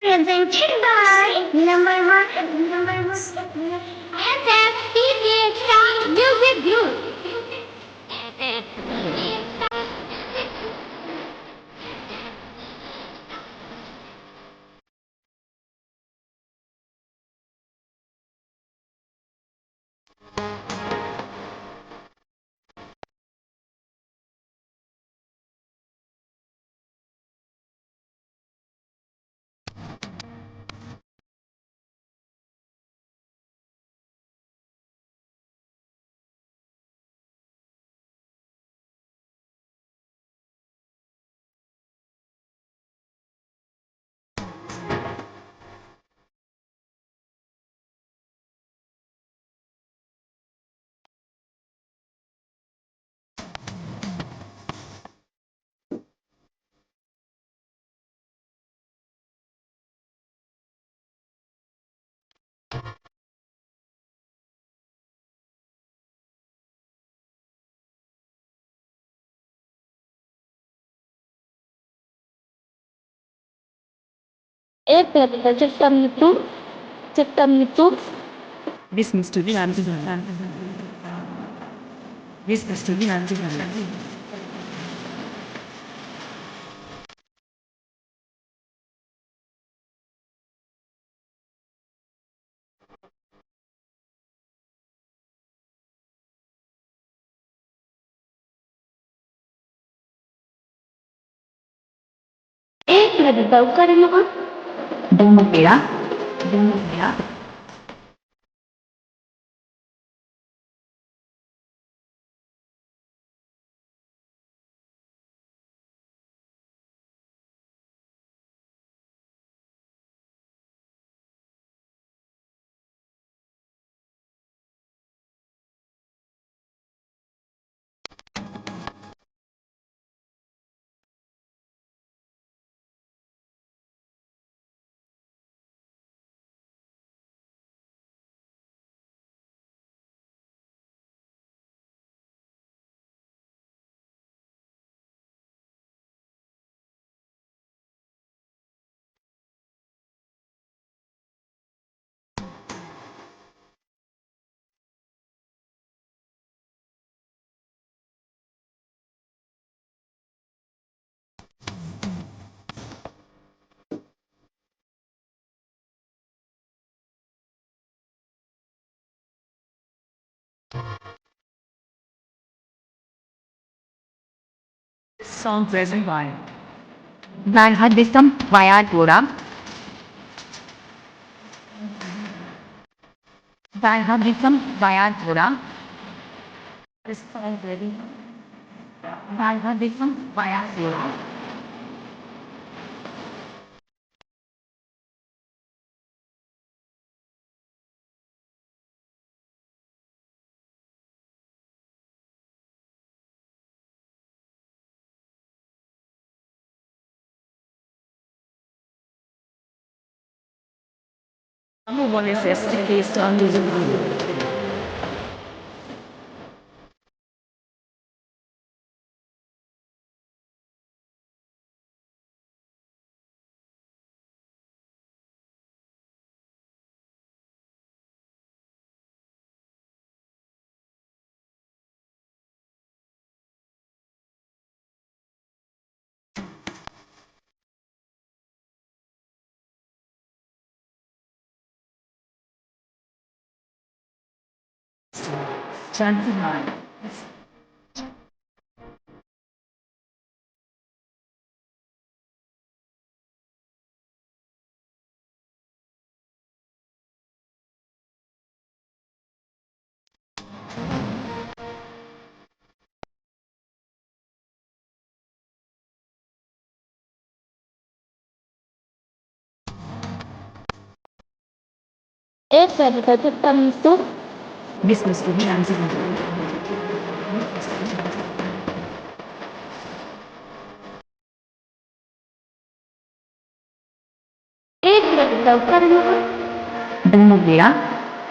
Presented by number one SFPC Extra Music Group. System itu Business to the answer. Business to the answer. nagbabaw ka rin ako. Dumupira. Dumupira. Song present by Valhadisam Vayadpura. Valhadisam Vayadpura. this song ready. Valhadisam Vayadpura. Number one is STK song is chanting line. System itu Business to the answer. nagbabaw ka rin ako. Dumupira.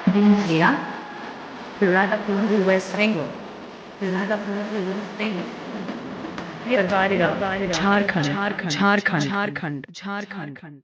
Dumupira. Pirata Puri West Bengal. Pirata Puri West Bengal. Jharkhand. Jharkhand. Jharkhand. Jharkhand. Jharkhand.